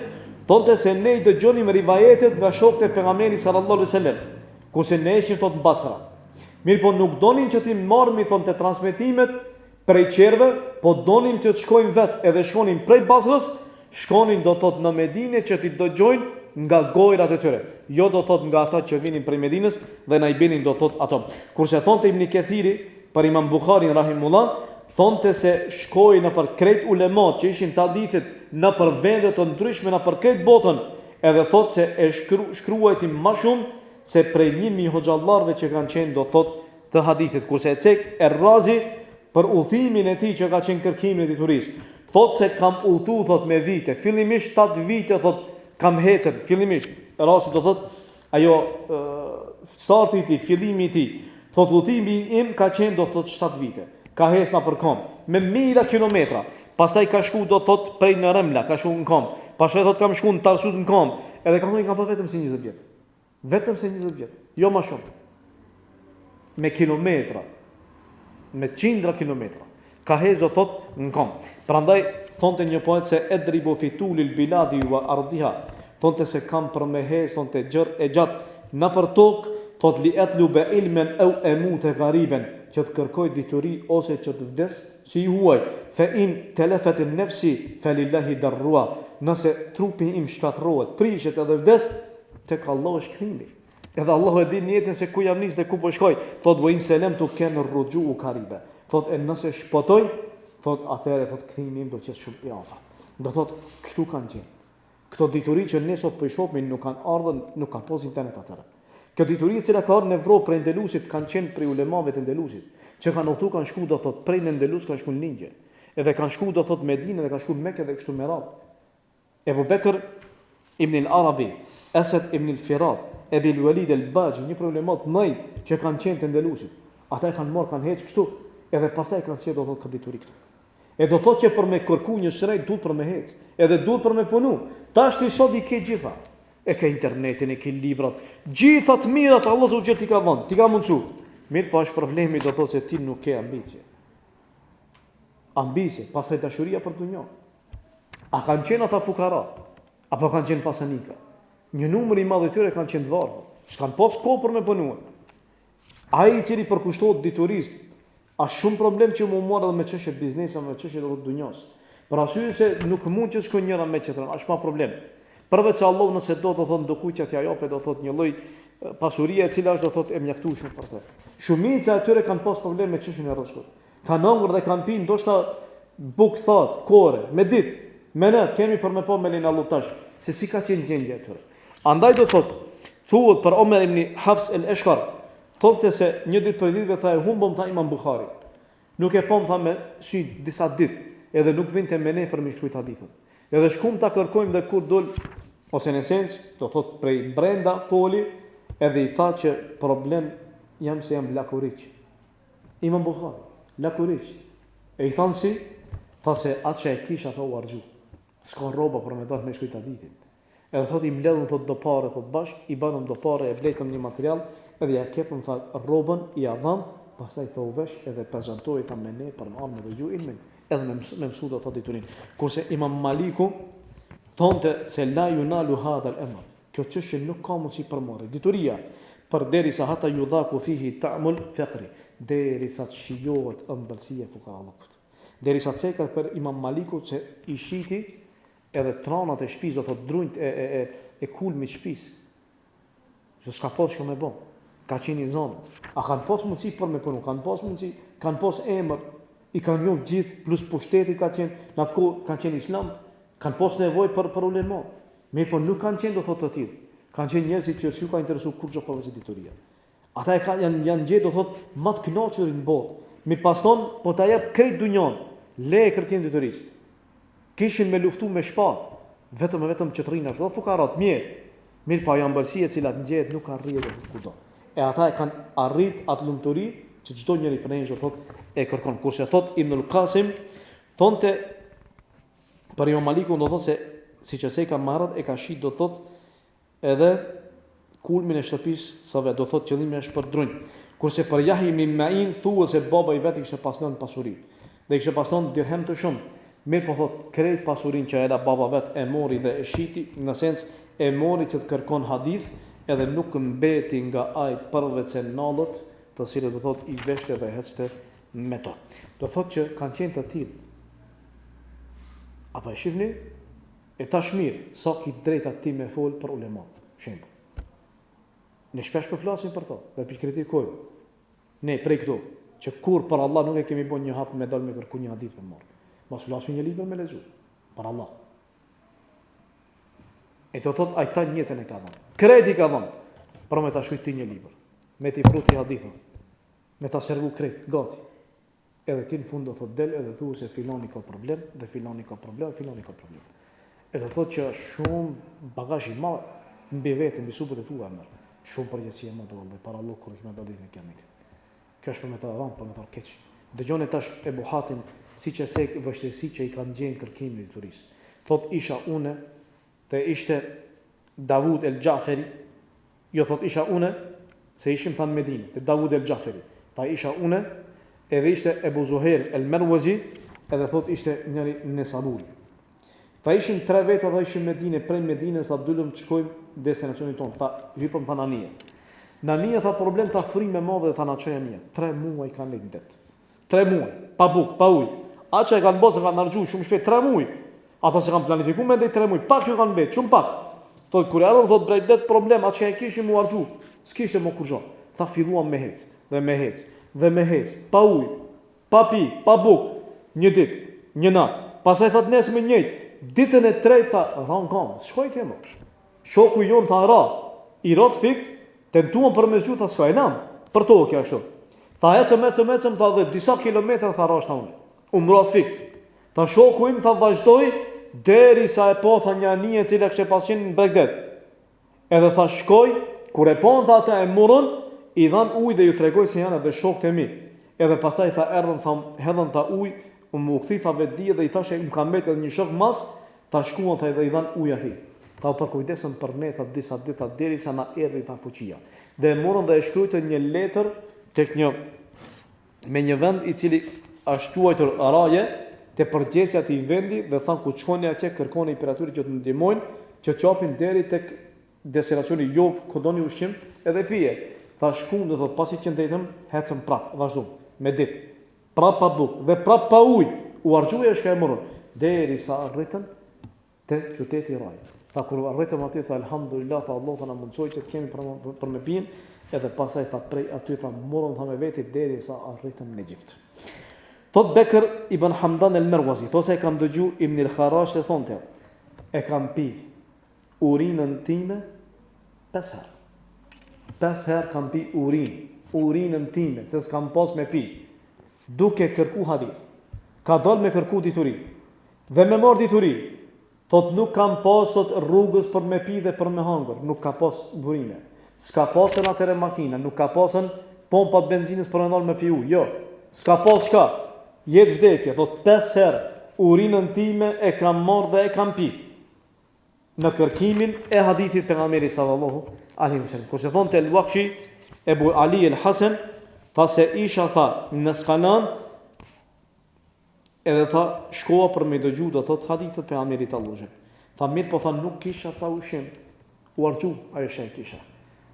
thonte se ne i dëgjonim rivajetet nga shokët e pejgamberit sallallahu alaihi wasallam, kurse ne ishim thot në Basra. Mirë po nuk donin që ti marrim thon të transmetimet prej qerve, po donin që të shkojnë vetë edhe shkonin prej Basrës, shkonin do thot në Medinë që ti dëgjojnë nga gojrat e tyre. Jo do thot nga ata që vinin prej Medinës dhe na i binin do thot ato. Kurse thonte Ibn Kathiri për Imam Bukharin rahimullah, thonte se shkoi në për krejt ulemat që ishin të hadithit në për vende të ndryshme në për krejt botën, edhe thot se e shkruajti më shumë se prej 1000 hoxhallarëve që kanë qenë do thot të hadithit. Kurse e cek Razi për udhimin e tij që ka qenë kërkimin e turist, thot se kam udhëtu thot me vite, fillimisht 7 vite thot kam hecet, fillimisht Razi do thot ajo starti i tij, fillimi i tij, thot udhimi im ka qenë do thot 7 vite. Ka hecë na për kom me mijëra kilometra. Pastaj ka shku do thot prej në Remla, ka shku në kom. Pastaj thot kam shku në Tarsus në kom, edhe kam pa vetëm si 20 vjet. Vetëm se 20 vjet, jo më shumë. Me kilometra, me qindra kilometra. Ka hecë do thot në kom. Prandaj thonte një poet se edribu fitulil biladi wa ardiha. Thonte se kam për me hecë, thonte gjër e gjatë në për tokë, thot li etlu be ilmen au emute gariben, që të kërkoj dituri ose që të vdes si huaj. Fe in telefetin nefsi fe lillahi darrua. Nëse trupi im shkatërrohet, prishet edhe vdes, tek Allah është kthimi. Edhe Allahu e di në jetën se ku jam nis dhe ku po shkoj. Thot wa in salam tu kan rujuu qariba. Thot e nëse shpotoj, thot atëherë thot kthimi im do të jetë shumë i afërt. Do thot kështu kanë qenë. Këto dituri që ne sot po i shohim nuk kanë ardhur, nuk kanë pas internet atëherë. Kjo dituri e cila ka ardhur në Evropë prej Endelusit kanë qenë prej ulemave të Endelusit, që kanë udhëtu kanë shku do thot prej Endelus kanë shku në Lindje. Edhe kanë shku do thot Medinë dhe kanë shku në Mekë dhe kështu me radhë. Ebu Bekr ibn al-Arabi, Asad ibn al-Firat, Ebi al-Walid al-Baji, një prej ulemat mëj që kanë qenë të Endelusit. Ata kanë marrë, kanë hecë kështu, edhe pastaj kanë sjellë do thot këtë dituri këtu. E do thot që për me kërku një shrejt duhet për me hecë, edhe duhet për me punu. Tash ti sot i ke gjitha. E ke internetin, e ke librat, gjitha të mirat Allah subhanahu ti ka dhënë, ti ka mundsu. Mirë, po është problemi do thotë se ti nuk ke ambicie. Ambicie, pastaj dashuria për dunjë. A kanë qenë ata fukara? Apo kanë qenë pasanika? Një numër i madh i tyre kanë qenë të varfër. S'kan pas kohë për me punuar. Ai i cili përkushtohet diturisë, a shumë problem që mu marrë edhe me çështje biznesa, me çështje të dunjos. Për arsye se nuk mund që të shkojnë njëra me tjetrën, është pa problem. Përveç se Allah nëse do të thotë ndokuj t'ja japë, do thotë një lloj pasurie e cila është do thotë e mjaftueshme për të. Shumica e tyre kanë pas probleme me çështjen e rrezikut. Kanë hëngur dhe kanë pinë ndoshta buk thot, kore, me ditë, me natë kemi për me pa me lin Allah tash, se si ka qenë gjendja e tyre. Andaj do thotë, thuhet për Omer ibn Hafs el-Ashqar, thotë se një ditë për ditëve tha e humbëm tha Imam Buhari. Nuk e pam tha me sy disa ditë, edhe nuk vinte me ne për me shkruajt hadithën. Edhe shkum ta kërkojmë dhe kur dol ose në esencë, do thot prej brenda foli, edhe i tha që problem jam se jam lakuriq. Imam Buhari, lakuriq. E i thanë si, tha se atë që e kisha tha u argju. S'ka roba për me dalë me shkujt hadithin. Edhe thot i mbledhëm thot do pare, thot bashk, i banëm do pare, e bletëm një material, edhe ja kepëm tha robën, i adham, pastaj tha u vesh edhe prezantoi tha me ne për më dhe ju ilmin, edhe me mësu do thot diturin. Kurse Imam Maliku thonte se la yunalu hadha al-amr. Kjo çështje nuk ka mundësi për marrë. Dituria për derisa hata yudhaku fihi ta'mul faqri, derisa të shijohet ëmbëlsia e fuqarallëkut. Derisa cekar për Imam Maliku se i shiti edhe tranat e shtëpisë, do thot drunjt e kulmit të shtëpisë. Jo s'ka pas çka më bën. Ka qenë i zonë. A kanë pas mundësi për me punu, kanë pas mundësi, kanë pas emër, i kanë njohur gjithë, plus pushteti ka qenë, në atë kohë kanë qenë islam, kanë pas nevojë për ulema. Mirë, po nuk kanë qenë do thotë të tillë. Kanë qenë njerëz që s'u ka interesuar kurrë për dituria. Ata janë gjetë do thotë më të kënaqur në botë. Mi paston, po ta jap krejt dunjon, le kërkim diturisë. Kishin me luftu me shpatë, vetëm që të rinë ashtu, fukarat mirë. Mirë, pa janë ëmbëlsi e cilat ngjehet nuk arrihet kudo. E ata e kanë arrit atë lumturi që çdo njeri për ne do thotë e kërkon. Kurse thot Ibnul Qasim, thonte për Imam Malikun do thotë se siç e ka marrët e ka shit do thotë edhe kulmin e shtëpisë sa vetë, do thotë qëllimi është për drunj. Kurse për Yahya ibn Ma'in thuhet se baba i vet i kishte pasur pasuri. Dhe i kishte pasur dirhem të shumë. Mirë po thotë krejt pasurinë që era baba vet e mori dhe e shiti, në sens e mori që të kërkon hadith, edhe nuk mbeti nga ai përveç se nallët, të cilët do thotë i veshte dhe hecte me to. Do thotë që kanë qenë të tillë. Apo e shihni? E tash mirë, sa ki drejta ti me fol për ulemat. Shembull. Ne shpesh po flasim për to, dhe pi kritikojmë. Ne prej këtu, që kur për Allah nuk e kemi bën një hap me dal me kërku një hadith me marr. Mos flasim një libër me lexu. Për Allah. E do thot ai ta njëtën e ka dhënë. Kredi ka dhënë. Për me ta shkruaj një libër. Me ti pruti hadithën. Me ta servu kredi, gati. Edhe ti në fund do thot del edhe thuaj se filani ka problem, dhe filani ka problem, filani ka problem. E do thot që shumë bagazh i madh mbi veten, mbi supët e tua më. Shumë përgjegjësi e madhe vallai para Allah kur kemi dalë në kiamet. Kjo është për me ta rënë, për me ta keq. Dëgjoni tash Ebu Hatim siç e thek vështirësi që i kanë gjenë kërkimin e turisë. Thot isha une te ishte Davud el Jaferi, jo thot isha une se ishim than Medinë, te Davud el Jaferi. Ta isha une edhe ishte Ebu Zuhair el Marwazi, edhe thot ishte njëri Nesaburi. Ta ishim 3 veta dhe ishim Medinë, prej Medinës sa dulëm të shkojmë destinacionin tonë. Ta hypëm tha Nania. Nania tha problem ta frime e madhe tha na çoja mia. 3 muaj kanë lënë det. 3 muaj, pa buk, pa ujë. Atë që kanë bosë kanë argju shumë shpejt 3 muaj. Ata se kanë planifikuar me ndaj 3 muaj, pak që kanë mbet, shumë pak. Thot kur erdhën thot drejt problem, atë që e kishim u arxhu. S'kishte më kurrë. Tha filluam me hec, dhe me hec, dhe me hec, pa ujë, pa pi, pa bukë, një ditë, një natë. Pastaj thot nesër me njëjtë, ditën e tretë tha, ran kam, shkoj ke më. Shoku jon tha ra, i rot fikt, tentuam për me zgju, tha s'ka e nam, për tokë ashtu. Tha ecëm, tha dhe disa kilometra tha rash tha unë. Umrat fikt. Tha shoku im tha vazhdoi deri sa e po tha një anije e cila kishte pasqen në Begdet. Edhe tha shkoj, kur e po tha ata e morën, i dhan ujë dhe ju tregoj se janë edhe shokët e mi. Edhe pastaj tha erdhën tha hedhën ta ujë, u kthi tha vetë dhe i thashë më ka mbetë edhe një shok mas, tha shkuan tha dhe i dhan ujë atij. Tha për kujdesën për ne tha disa ditë derisa na erdhi tha fuqia. Dhe morën dhe e shkruajtën një letër tek me një vend i cili është quajtur Araje, te përgjegjësat i vendi dhe than ku shkoni atje kërkoni për atyre që të ndihmojnë që çapin deri tek destinacioni Jov, ku doni ushqim edhe pije. Tha shkuam dhe thot pasi që ndetëm, ecëm prap, vazhdu me ditë. Prap pa bukë dhe prap pa ujë, u arxhuja shka e morën derisa arritën te qyteti Raj. Tha kur arritëm aty tha alhamdulillah, tha Allah na mundsoi të kemi për me pijen, edhe pastaj tha prej aty tha morëm tha me veti derisa arritëm në Egjipt. Thot Bekr ibn Hamdan el-Merwazi, thot se e kam dëgju Ibn al-Kharash e thonte, e kam pi urinën time 5 herë. 5 herë kam pi urinën time, se s'kam pas me pi, duke kërku hadith. Ka dal me kërku dituri, dhe me marr dituri. Thot nuk kam pas thot rrugës për me pi dhe për me hangër, nuk ka pas burime. S'ka pasën atëre makina, nuk ka pasën pompat benzinës për me dal me pi ujë, jo. S'ka pas shka. Jetë vdekje, thot 5 herë urinën time e kam marrë dhe e kam pi në kërkimin e hadithit pejgamberit sallallahu alaihi wasallam. Kurse thonte el-Waqshi Ebu Ali el-Hasan, tha se isha tha në Skanan, edhe tha shkova për me dëgju do thot hadithet pejgamberit sallallahu alaihi wasallam. Tha mirë, po tha nuk kisha tha ushqim, u arxhu ajo shej kisha.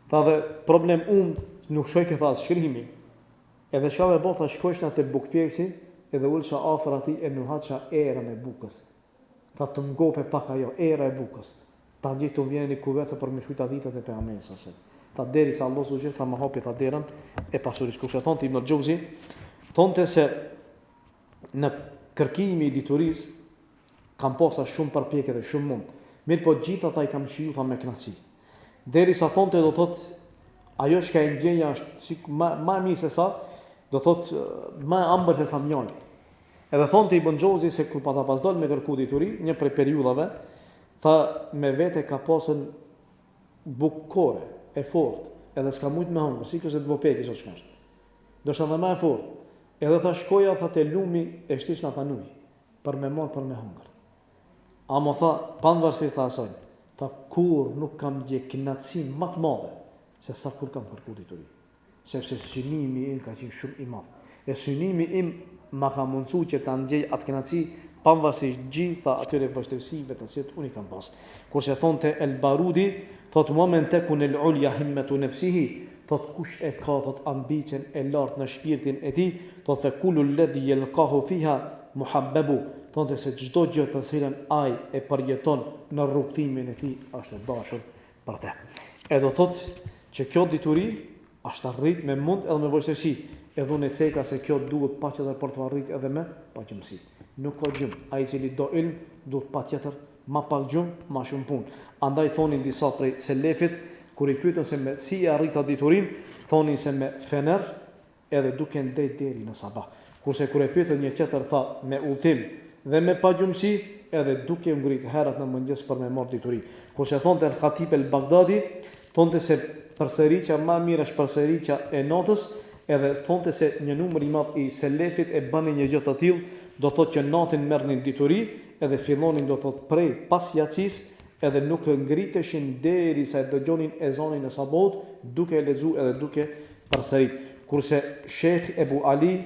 Tha dhe problem nuk shoj ke tha shkrimi. Edhe çka më bë tha shkojsh në atë bukpjeksi, edhe ulsha afër atij e nuhaça erën e bukës. Tha të ngope pak ajo era e bukës. Ta gjej të vjen në kuvecë për me shkruajt hadithet e pejgamberit sallallahu alaihi wasallam. Ta derisa Allah subhanahu tha më hapi ta derën e pasurisë. Kush e thonte Ibn al-Jauzi, thonte se në kërkimi i diturisë kam pasur shumë përpjekje dhe shumë mund. Mirë po gjithë ata i kam shiju tha me kënaqësi. Derisa thonte do thot ajo që e ngjenja është më mirë se sa, do thot më ambër se sa mjalt. Edhe thonte Ibn Xhozi se kur pata pas dal me kërku dituri, një prej periudhave, tha me vete ka pasën bukore e fortë, edhe s'ka mujt me hangër, sikur se të vopeki sot shkash. Do shta dhe më e fortë. Edhe tha shkoja tha te lumi e shtish na tanuj për me marr për me hangër. Ama tha pavarësisht tha asaj, tha kur nuk kam gjë kënaqësi më të madhe se sa kur kam kërku dituri. Sepse synimi im ka qenë shumë i madh. E synimi im ma ka mundsu që ta ndjej atë kënaqësi pavarësisht gjitha atyre vështirësive të cilat unë kam pas. Kurse thonte El Barudi, thot moment tekun el ulya himmatu nafsihi, thot kush e ka thot ambicien e lartë në shpirtin e tij, thot fe kullu alladhi yalqahu fiha muhabbabu, thonte se çdo gjë të cilën ai e përjeton në rrugtimin e tij është e dashur për të. Edhe thot që kjo dituri është arrit me mund edhe me vështirësi, edhe unë e ceka se kjo duhet patjetër për të arrit edhe me paqëmsi. Nuk ka gjum, ai i cili do ilm duhet patjetër ma pak gjum, ma shumë punë. Andaj thonin disa prej selefit, kur i pyetën se me si e arrita diturin, thonin se me fener edhe duke ndej deri në sabah. Kurse kur e pyetën një tjetër tha me udhtim dhe me paqëmsi edhe duke ngrit herët në mëngjes për me marr diturin. Kurse thonte Khatib el-Baghdadi, thonte se përsëritja më mirë është përsëritja e natës, edhe thonte se një numër i madh i selefit e bënin një gjë të tillë, do thotë që natën merrnin dituri, edhe fillonin do thotë prej pas yacis, edhe nuk ngriteshin derisa e dëgjonin ezanin e sabahut, duke lexuar edhe duke përsërit. Kurse Sheikh Ebu Ali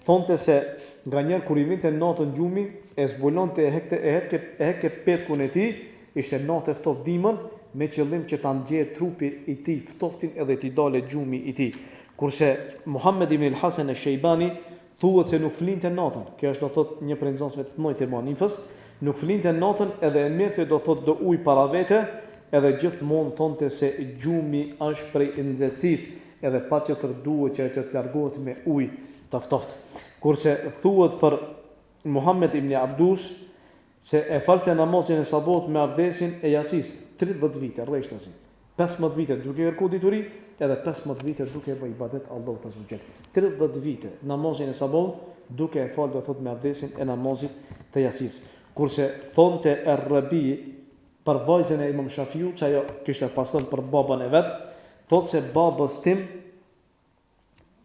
thonte se nganjëherë kur i vinte natën gjumi, e zbulonte e hekte petkun e tij, ishte natë ftoft dimën, me qëllim që ta ndjejë trupi i tij ftoftin edhe t'i dalë gjumi i tij. Kurse Muhammed ibn al-Hasan al-Shaybani thuhet se nuk flinte natën. Kjo është do thotë një prej nxënësve të mëdhtë të Hanifës, Nuk flinte natën edhe e merrte do thot do ujë para vete, edhe gjithmonë thonte se gjumi është prej nxehtësisë edhe patjetër duhet që të largohet me ujë të ftohtë. Kurse thuhet për Muhammed ibn Abdus se e falte namazin e sabot me abdesin e jacis 30 vite rreshtësi. 15 vite duke kërkuar dituri, edhe 15 vite duke bërë ibadet Allahut azza wa jall. 30 vite namazin e sabot duke e falë do thot me abdesin e namazit të jacis. Kurse thonte Ar-Rabi për vajzën e Imam Shafiu, që ajo kishte pasur për babën e vet, thotë se babës tim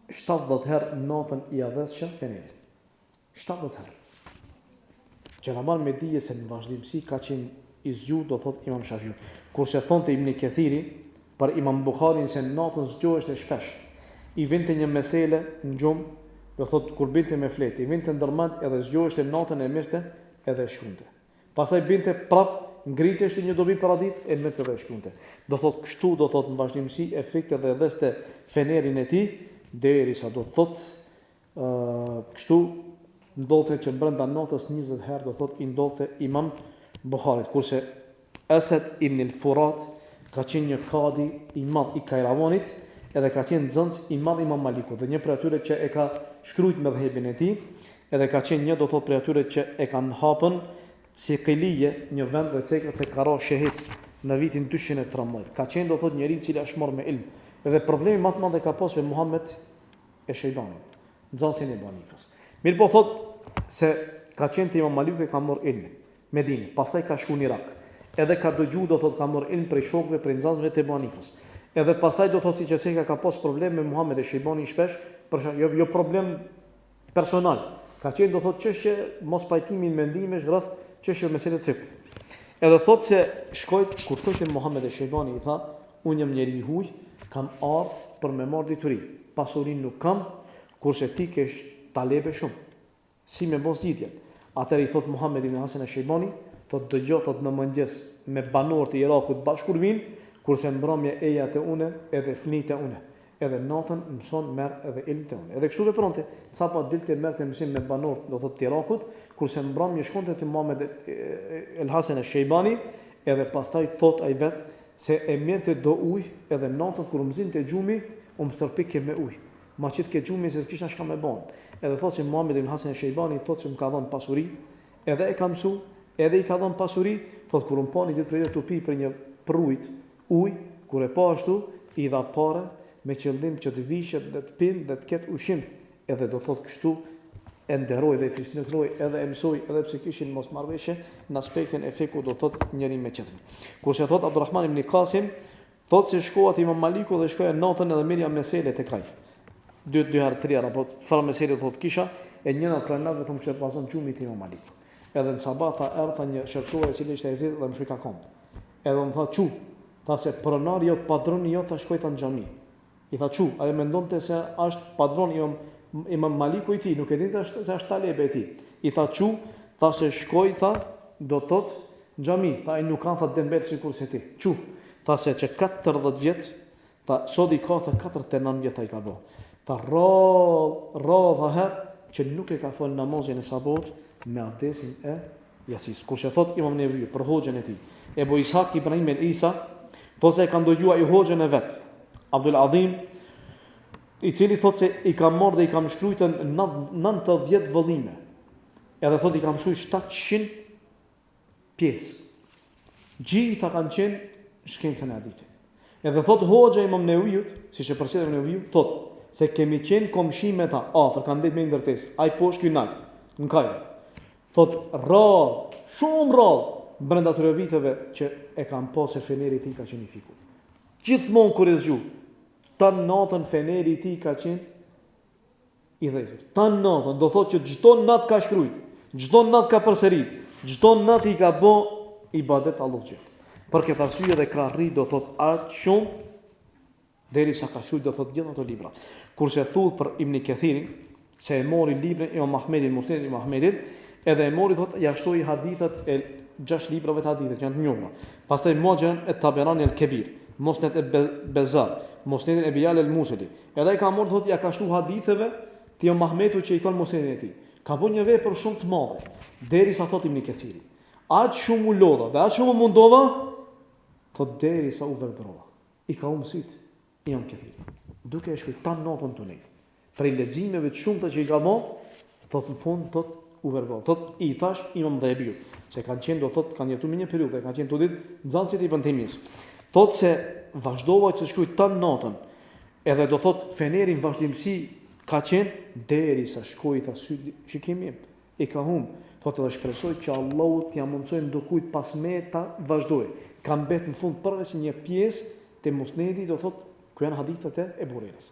70 herë natën i avdesshëm fenel. 70 herë. Që na marr me dije se në vazhdimsi ka qenë i zgjuar do thot Imam Shafiu. Kurse thonte Ibn Kathiri për Imam Bukharin se natën zgjoheshte shpesh. I vinte një mesele në gjumë, do thot kur binte me fletë, i vinte ndërmend edhe zgjoheshte natën e mirte edhe shkunte. Pastaj binte prap ngriteshte një dobi para ditë e mirte edhe shkunte. Do thot kështu do thot në vazhdimsi efekte dhe dheste fenerin e tij derisa do thot kështu ndodhte që brenda natës 20 herë do thot i ndodhte Imam Bukharit, kurse Asad ibn al-Furat ka qenë një kadi i madh i Kairavonit, edhe ka qenë nxënës i madh Imam Malikut, dhe një prej atyre që e ka shkruajtur mëdhëbin e tij, edhe ka qenë një do thot prej atyre që e kanë hapën Siqilije, një vend dhe cekët se ka ra shahid në vitin 213. Ka qenë do thot njëri i cili është marrë me ilm. Edhe problemi më të madh e ka pasur me Muhammed e Shejbani, nxënësin e Banifës. Mirë po thot se ka qenë te Imam Maliku e ka marrë ilm Medinë, pastaj ka shkuar në Irak. Edhe ka dëgjuar do thot ka marrë ilm prej shokëve, prej nxënësve të Banifës. Edhe pastaj do thot siç e thënë ka pas problem me Muhammed e Shejbani shpesh, për jo problem personal. Ka qenë do thot çështje mos pajtimin mendimesh rreth çështje meselë të fikut. Edhe thot se kur shkoi te Muhammed e Shejbani i tha, unë jam njeri i huaj, kam ardhur për me marr dituri. Pasurinë nuk kam, kurse ti ke talebe shumë. Si me mos zgjidhje. Atëherë i thot Muhammed ibn Hasan e Shejbani, thot dëgjoj thot në mëngjes me banorët e Irakut bashkur vinë, kurse mbrëmje eja te une edhe fëmijët e une. Edhe natën mëson merr edhe ilm te une. Edhe kështu vepronte. Sapo dilte merrte mësim me banorët do thot të Irakut, kurse mbrëmje shkonte te Muhammed el Hasan e Shejbani, edhe pastaj thot ai vet se e merrte do ujë edhe natën kur mzinte xhumi, stërpike me ujë. Ma qit ke xhumi se s'kisha çka me bën. Edhe thot se Muhammed ibn Hasan e Shejbani thot se më ka dhënë pasuri, edhe e ka mësu, edhe i ka dhënë pasuri, thot kur pani ditë për të pi për një prujt ujë, kur e pa ashtu, i dha parë me qëllim që të vishet dhe të pinë dhe të ketë ushqim. Edhe do thot kështu e nderoj dhe i fisnikroj edhe e mësoj edhe pse kishin mosmarrveshje në aspektin e fikut do thot njëri me tjetrin. Kurse thot Abdulrahman ibn Qasim thot se shkoa te Imam Maliku dhe shkoja natën edhe merja mesele tek ai. Dy herë tre herë apo fara mesele thot kisha e njëna prej natëve thon që pazon xhumi te Imam Maliku. Edhe në sabah erdha një shërtuar i cili ishte i zgjedhur dhe më shkoi ka kom. Edhe më tha çu, tha se pronari jot padroni jot tha shkoi ta në xhami. I tha çu, ai mendonte se është padroni Imam Maliku i tij, nuk e dinte se është talebe i tij. I tha çu, tha se shkoi tha do thot në xhami, tha ai nuk kanë tha dembel sikur se ti. Çu, tha se që 40 vjet, tha sot i ka tha 49 vjet ai ka bë. Tha rradha herë që nuk e ka fal namazin e sabot me abdesin e jasis. Kurse thot Imam Nevevi për hoxhën e tij, Ebu Ishaq Ibrahim el Isa, thot se e ka ndëgjuar i hoxhën e vet, Abdul Adhim, i cili thot se i kam marrë dhe i kam shkruajtur 90 vëllime. Edhe thot i kam shkruar 700 pjesë. Gjitha kanë qenë shkencën e hadithit. Edhe thot hoxha Imam Neveviut, siç e përcjell Imam Neveviu, thot se kemi qenë komshi me ta, afër kanë ditë me ndërtesë. Ai poshtë ky nal, në Kairo. Thot shumë rrallë brenda atyre viteve që e kanë pasur feneri i tij ka qenë i fikut. Gjithmonë kur e zgju, tan natën feneri i tij ka qenë i dhëtur. Tan natën, do thotë që çdo natë ka shkruajt, çdo natë ka përsërit, çdo natë i ka bë ibadet Allahut. Për këtë arsye dhe ka rrit do thotë aq shumë derisa ka shkruajt do thotë gjithë ato libra. Kurse thuhet për Ibn Kathirin se e mori librin e Imam Ahmedit, Musnedin e Imam Ahmedit, edhe e mori thotë ja shtoi hadithet e 6 librave të hadithit që janë të njohura. Pastaj Mu'jam et-Taberani el-Kebir, Musned el-Bazzar, Musned el-Biyal el-Musili. Edhe ai ka marrë thotë ja ka shtuar haditheve të Imam Ahmedit që i kanë Musnedin e tij. Ka bën një vepër shumë të madhe, derisa thotë Ibn Kathiri Aq shumë u lodha dhe aq shumë u mundova, thot deri sa u verbërova. I ka umësit, i jam këthir. Duke e shkuj tanë natën të nejtë. Prej leximeve të shumta që i ka mo, thot në fund, thot u verbërova. Thot i thash imam dhe e bjur. Se kanë qenë, do thot, kanë jetu me një periudhë, kanë qenë të ditë nxënësit i Ibn Thot se vazhdova që shkuj tanë natën, edhe do thot fenerin vazhdimsi ka qenë deri sa shkoi tha shikimi i ka hum. Thot edhe shpresoj që Allahu t'ja mundsoj ndokujt pas me ta vazhdoj. Ka mbet në fund përveç një pjesë te musnedi do thot ku janë hadithet e Ebu Hurajrës.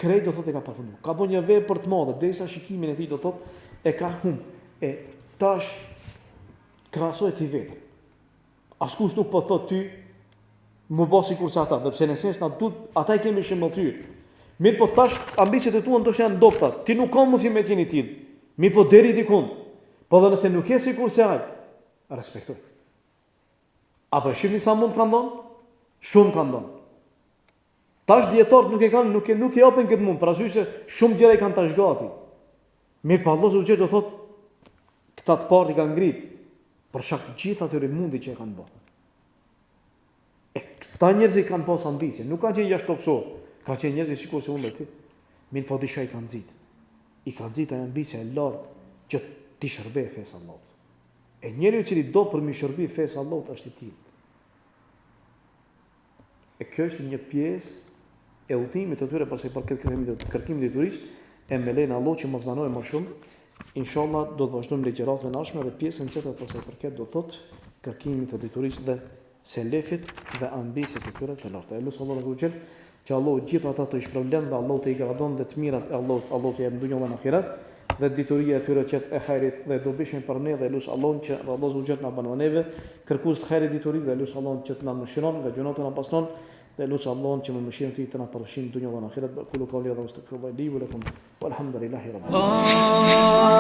Krejt do thot e ka përfunduar. Ka bën një vepër për të madhe derisa shikimin e tij do thot e ka hum. E tash krahasoj ti vetë. Askush nuk po thot ty më bëj sikur sa ata, sepse në esencë na duhet ata i kemi shëmbëltyr. Mirë po tash ambicet e tua ndoshta janë dobta. Ti nuk ka mundësi me qenë i tillë. Mirë po deri dikun. Po dhe nëse nuk je sikur se ai, respektoj. Apo shihni sa mund kanë dhënë? Shumë kanë dhënë. Tash dietarët nuk e kanë, nuk e japin këtë mund, për arsye se shumë gjëra i kanë tash gati. Mirë po Allah subhanahu do thot këta të parë i kanë ngrit për shkak të gjithë atyre mundi që e kanë bërë. Këta njerëz i kanë pas ambicie, nuk kanë qenë jashtë tokësor, kanë qenë njerëz sikur se unë ti. Mirë po disha i kanë nxit. I kanë nxit ajo ambicia e lartë që ti shërbej fesë Allahut. E njeriu i cili do për mi shërbej fesë Allahut është i tillë. E kjo është një pjesë e udhimit të tyre përse për kërkimin e turisë, e me lejnë Allah që mos banojë më shumë. Inshallah do të vazhdojmë ligjëratën e ardhshme dhe pjesën tjetër përse përket do thotë kërkimit të diturisë dhe selefit dhe ambicet e tyre të larta. Lutem Allahu xhel që Allahu gjithë ata të shpërblem dhe Allahu të i gradon dhe të mirat e Allahu të jap në dunjën dhe në ahiret dhe dituria e tyre që e hajrit dhe dobishme për ne dhe lutem Allahun që Allahu xhel na banon neve kërkues të hajrit diturit dhe lutem Allahun që të na mëshiron dhe gjunatë na paston dhe lutem Allahun që me mëshirën e tij të na përfshin në dunjën dhe në ahiret. Kullu qawli wa astaghfirullahi li wa lakum walhamdulillahi rabbil alamin.